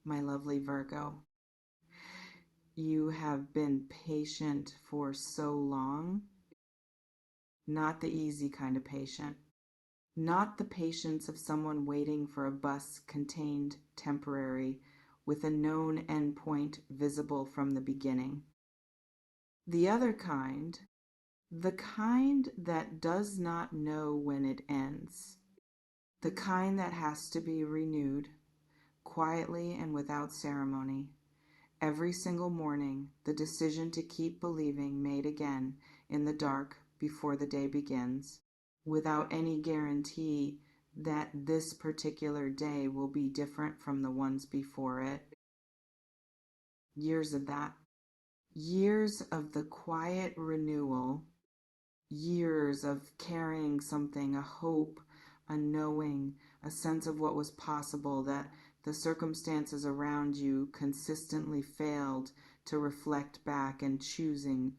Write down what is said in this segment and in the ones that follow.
my lovely Virgo. You have been patient for so long, not the easy kind of patient, not the patience of someone waiting for a bus contained temporary with a known endpoint visible from the beginning. The other kind, the kind that does not know when it ends, the kind that has to be renewed quietly and without ceremony. Every single morning, the decision to keep believing made again in the dark before the day begins, without any guarantee that this particular day will be different from the ones before it. Years of that. Years of the quiet renewal, years of carrying something, a hope, a knowing, a sense of what was possible that the circumstances around you consistently failed to reflect back, and choosing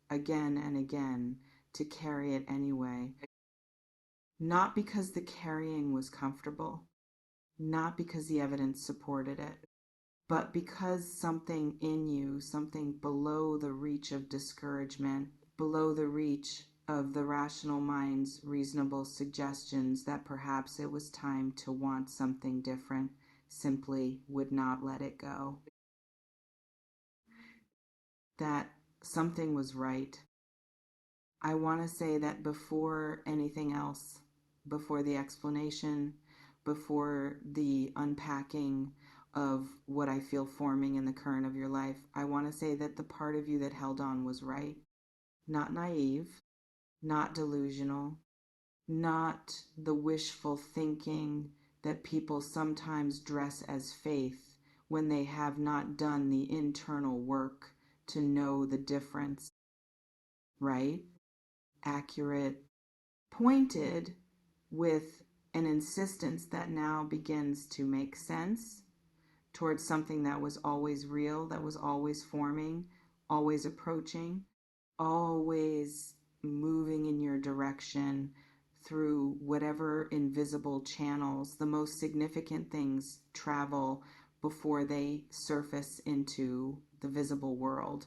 again and again to carry it anyway. Not because the carrying was comfortable, not because the evidence supported it, but because something in you, something below the reach of discouragement, below the reach of the rational mind's reasonable suggestions that perhaps it was time to want something different, simply would not let it go. That something was right. I want to say that before anything else, before the explanation, before the unpacking of what I feel forming in the current of your life, I want to say that the part of you that held on was right. Not naive, not delusional, not the wishful thinking that people sometimes dress as faith when they have not done the internal work to know the difference. Right? Accurate, pointed, with an insistence that now begins to make sense towards something that was always real, that was always forming, always approaching, always moving in your direction through whatever invisible channels the most significant things travel before they surface into the visible world.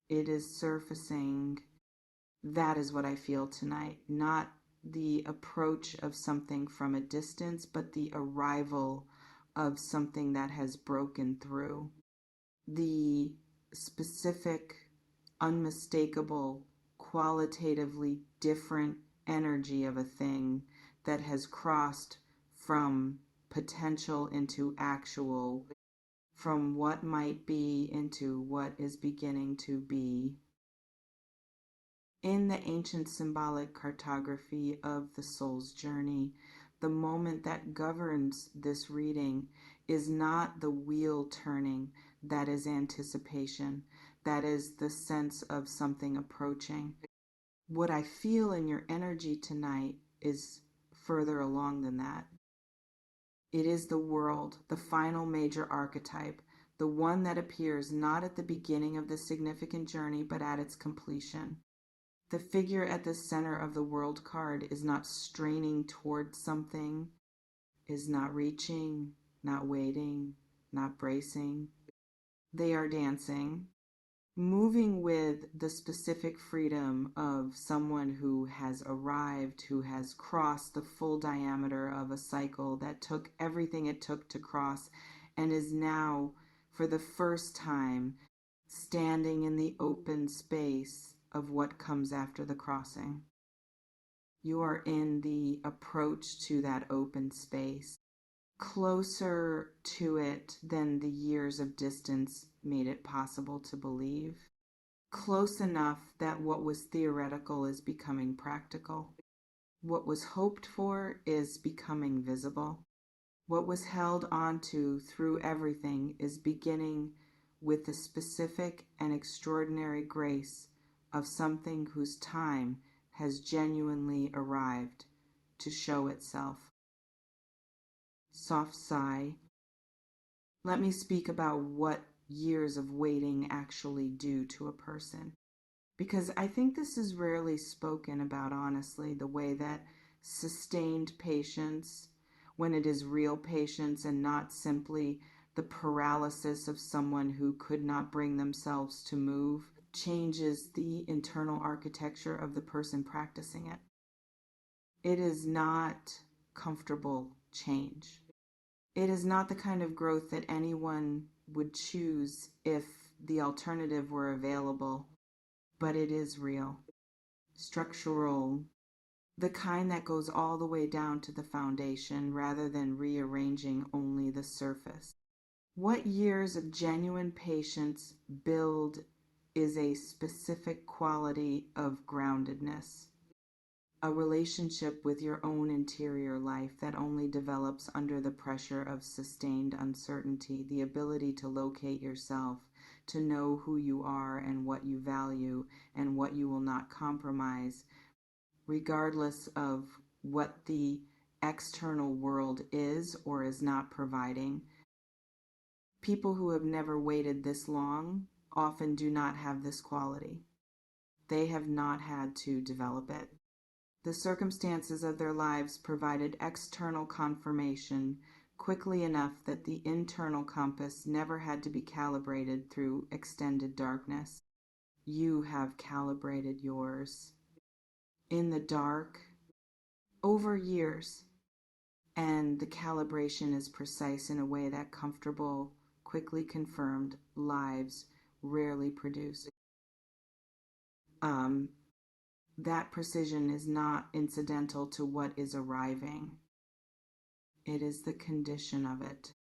It is surfacing. That is what I feel tonight. Not the approach of something from a distance, but the arrival of something that has broken through. The specific, unmistakable, qualitatively different energy of a thing that has crossed from potential into actual, from what might be into what is beginning to be. In the ancient symbolic cartography of the soul's journey, the moment that governs this reading is not the wheel turning, that is anticipation, that is the sense of something approaching. What I feel in your energy tonight is further along than that. It is the world, the final major archetype, the one that appears not at the beginning of the significant journey, but at its completion. The figure at the center of the world card is not straining towards something, is not reaching, not waiting, not bracing. They are dancing, moving with the specific freedom of someone who has arrived, who has crossed the full diameter of a cycle that took everything it took to cross, and is now, for the first time, standing in the open space of what comes after the crossing. You are in the approach to that open space, closer to it than the years of distance made it possible to believe, close enough that what was theoretical is becoming practical. What was hoped for is becoming visible. What was held onto through everything is beginning with the specific and extraordinary grace of something whose time has genuinely arrived to show itself. Soft sigh. Let me speak about what years of waiting actually do to a person, because I think this is rarely spoken about honestly, the way that sustained patience, when it is real patience and not simply the paralysis of someone who could not bring themselves to move changes the internal architecture of the person practicing it. It is not comfortable change. It is not the kind of growth that anyone would choose if the alternative were available, but it is real, structural, the kind that goes all the way down to the foundation rather than rearranging only the surface. What years of genuine patience build is a specific quality of groundedness, a relationship with your own interior life that only develops under the pressure of sustained uncertainty, the ability to locate yourself, to know who you are and what you value and what you will not compromise, regardless of what the external world is or is not providing. People who have never waited this long often do not have this quality. They have not had to develop it. The circumstances of their lives provided external confirmation quickly enough that the internal compass never had to be calibrated through extended darkness. You have calibrated yours in the dark over years, and the calibration is precise in a way that comfortable, quickly confirmed lives rarely produce. That precision is not incidental to what is arriving. It is the condition of it.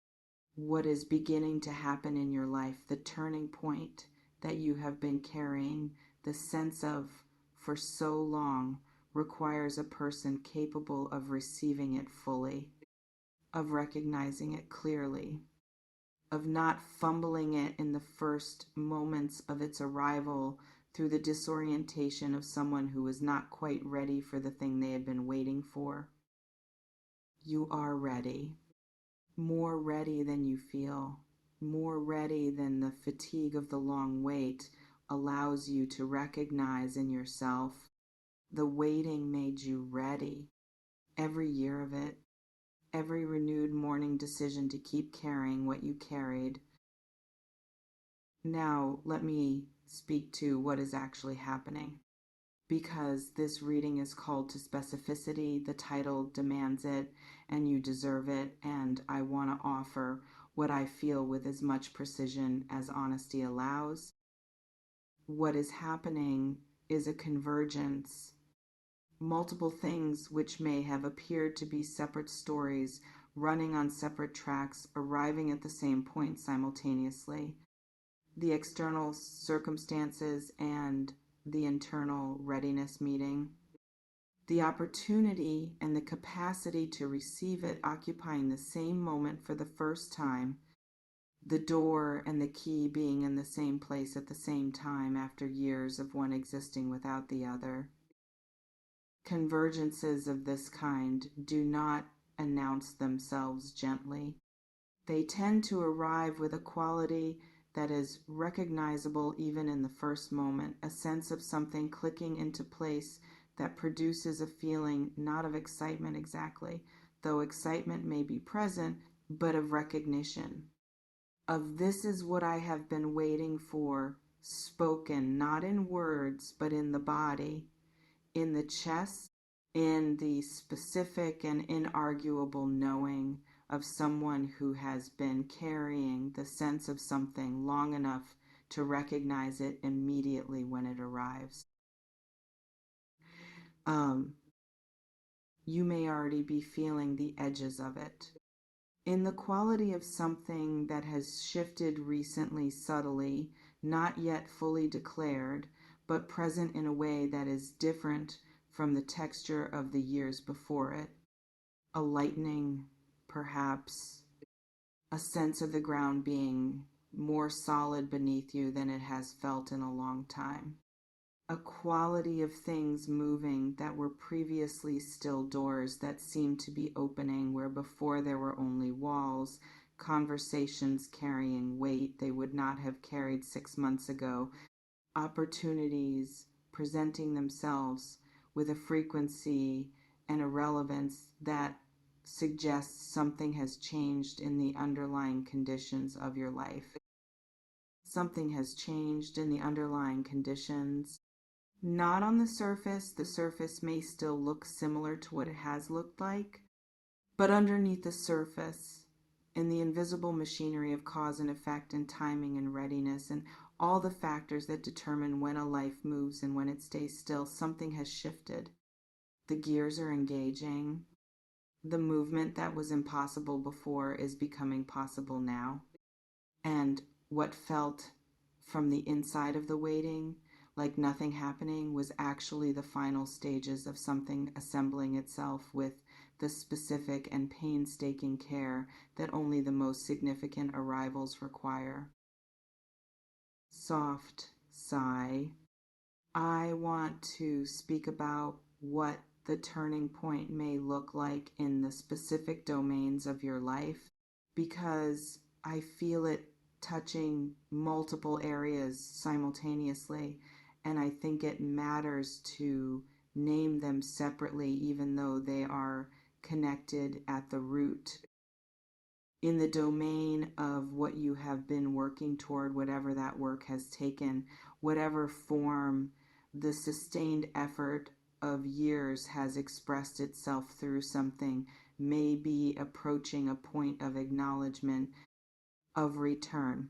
What is beginning to happen in your life, the turning point that you have been carrying, the sense of for so long, requires a person capable of receiving it fully, of recognizing it clearly, of not fumbling it in the first moments of its arrival through the disorientation of someone who was not quite ready for the thing they had been waiting for. You are ready, more ready than you feel, more ready than the fatigue of the long wait allows you to recognize in yourself. The waiting made you ready, every year of it, every renewed morning decision to keep carrying what you carried. Now, let me speak to what is actually happening. Because this reading is called to specificity, the title demands it, and you deserve it, and I want to offer what I feel with as much precision as honesty allows. What is happening is a convergence. Multiple things which may have appeared to be separate stories, running on separate tracks, arriving at the same point simultaneously. The external circumstances and the internal readiness meeting. The opportunity and the capacity to receive it occupying the same moment for the first time. The door and the key being in the same place at the same time after years of one existing without the other. Convergences of this kind do not announce themselves gently. They tend to arrive with a quality that is recognizable even in the first moment, a sense of something clicking into place that produces a feeling not of excitement exactly, though excitement may be present, but of recognition. Of this is what I have been waiting for, spoken not in words, but in the body, in the chest, in the specific and inarguable knowing of someone who has been carrying the sense of something long enough to recognize it immediately when it arrives. You may already be feeling the edges of it. In the quality of something that has shifted recently subtly, not yet fully declared, but present in a way that is different from the texture of the years before it. A lightening, perhaps, a sense of the ground being more solid beneath you than it has felt in a long time. A quality of things moving that were previously still doors that seemed to be opening where before there were only walls, conversations carrying weight they would not have carried 6 months ago, opportunities presenting themselves with a frequency and a relevance that suggests something has changed in the underlying conditions of your life. Something has changed in the underlying conditions. Not on the surface. The surface may still look similar to what it has looked like, but underneath the surface, in the invisible machinery of cause and effect and timing and readiness and all the factors that determine when a life moves and when it stays still, something has shifted. The gears are engaging. The movement that was impossible before is becoming possible now. And what felt from the inside of the waiting like nothing happening was actually the final stages of something assembling itself with the specific and painstaking care that only the most significant arrivals require. Soft sigh. I want to speak about what the turning point may look like in the specific domains of your life, because I feel it touching multiple areas simultaneously, and I think it matters to name them separately even though they are connected at the root. In the domain of what you have been working toward, whatever that work has taken, whatever form the sustained effort of years has expressed itself through, something may be approaching a point of acknowledgement, of return,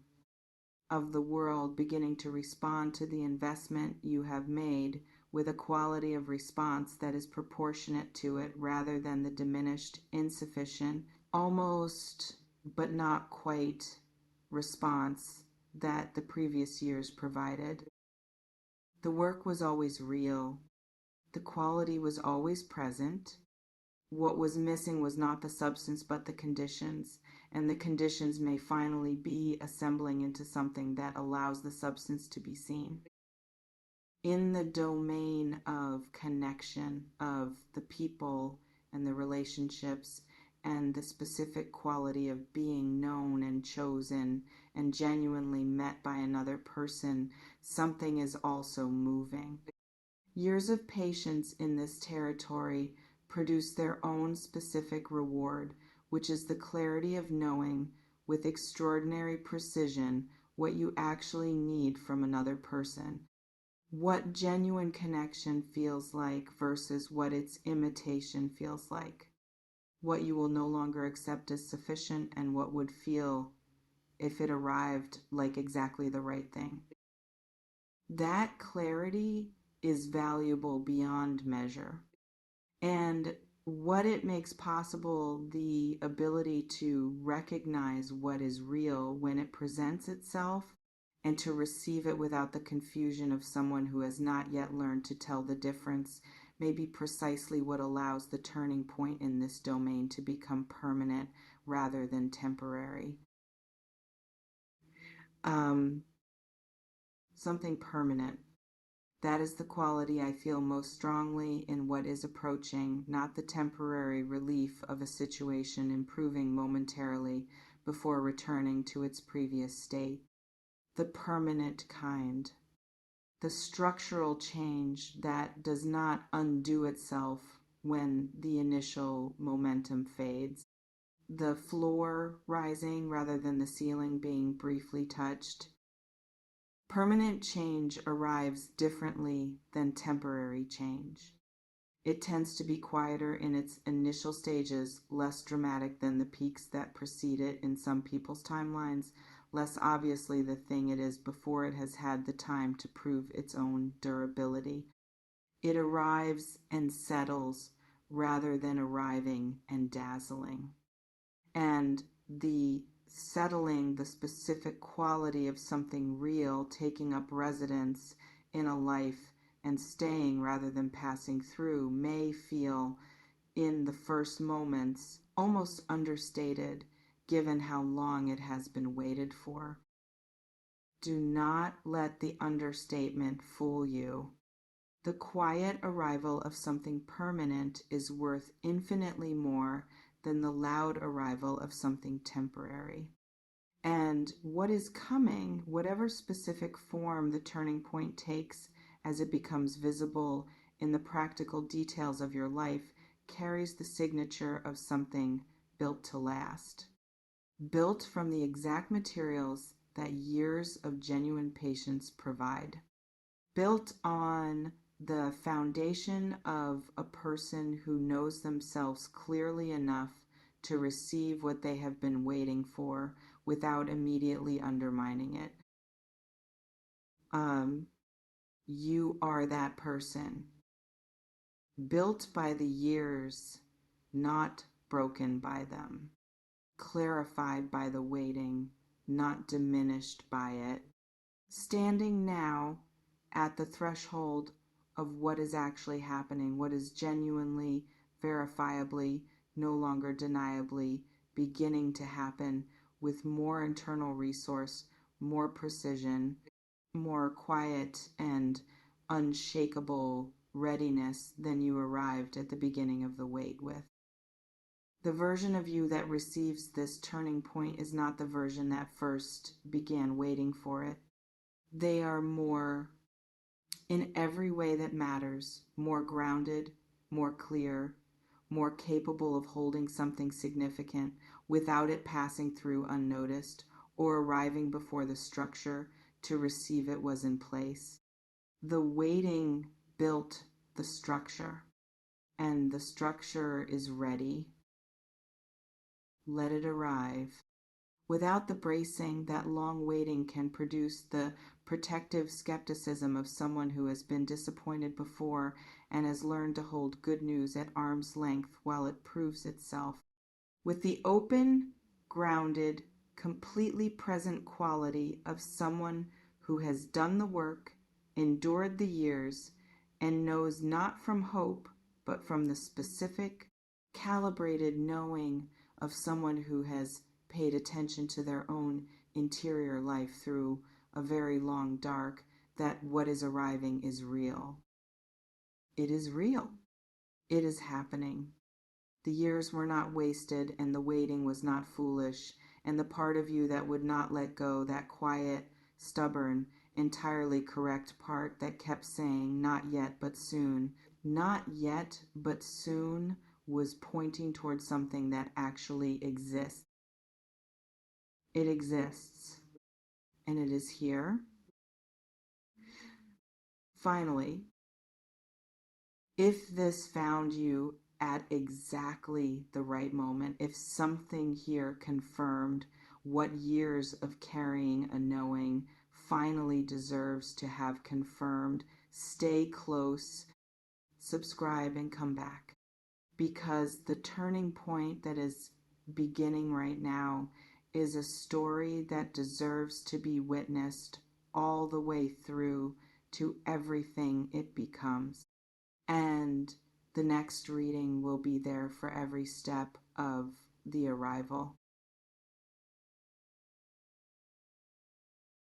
of the world beginning to respond to the investment you have made with a quality of response that is proportionate to it rather than the diminished, insufficient, almost but not quite response that the previous years provided. The work was always real. The quality was always present. What was missing was not the substance but the conditions, and the conditions may finally be assembling into something that allows the substance to be seen. In the domain of connection, of the people and the relationships and the specific quality of being known and chosen and genuinely met by another person, something is also moving. Years of patience in this territory produce their own specific reward, which is the clarity of knowing with extraordinary precision what you actually need from another person, what genuine connection feels like versus what its imitation feels like, what you will no longer accept as sufficient and what would feel, if it arrived, like exactly the right thing. That clarity is valuable beyond measure. And what it makes possible, the ability to recognize what is real when it presents itself and to receive it without the confusion of someone who has not yet learned to tell the difference, may be precisely what allows the turning point in this domain to become permanent rather than temporary. Something permanent. That is the quality I feel most strongly in what is approaching, not the temporary relief of a situation improving momentarily before returning to its previous state. The permanent kind. The structural change that does not undo itself when the initial momentum fades. The floor rising rather than the ceiling being briefly touched. Permanent change arrives differently than temporary change. It tends to be quieter in its initial stages, less dramatic than the peaks that precede it in some people's timelines, less obviously the thing it is before it has had the time to prove its own durability. It arrives and settles rather than arriving and dazzling. And the settling, the specific quality of something real taking up residence in a life and staying rather than passing through, may feel in the first moments almost understated given how long it has been waited for. Do not let the understatement fool you. The quiet arrival of something permanent is worth infinitely more than the loud arrival of something temporary. And what is coming, whatever specific form the turning point takes as it becomes visible in the practical details of your life, carries the signature of something built to last, built from the exact materials that years of genuine patience provide, built on the foundation of a person who knows themselves clearly enough to receive what they have been waiting for without immediately undermining it. You are that person, built by the years, not broken by them, clarified by the waiting, not diminished by it, standing now at the threshold of what is actually happening, what is genuinely, verifiably, no longer deniably beginning to happen with more internal resource, more precision, more quiet and unshakable readiness than you arrived at the beginning of the wait with. The version of you that receives this turning point is not the version that first began waiting for it. They are more, in every way that matters, more grounded, more clear, more capable of holding something significant without it passing through unnoticed or arriving before the structure to receive it was in place. The waiting built the structure, and the structure is ready. Let it arrive. Without the bracing, that long waiting can produce the protective skepticism of someone who has been disappointed before and has learned to hold good news at arm's length while it proves itself. With the open, grounded, completely present quality of someone who has done the work, endured the years, and knows not from hope, but from the specific, calibrated knowing of someone who has paid attention to their own interior life through a very long dark, that what is arriving is real. It is real. It is happening. The years were not wasted, and the waiting was not foolish, and the part of you that would not let go, that quiet, stubborn, entirely correct part that kept saying, not yet, but soon, not yet, but soon, was pointing towards something that actually exists. It exists, and it is here. Finally, if this found you at exactly the right moment, if something here confirmed what years of carrying a knowing finally deserves to have confirmed, stay close, subscribe, and come back. Because the turning point that is beginning right now is a story that deserves to be witnessed all the way through to everything it becomes. And the next reading will be there for every step of the arrival.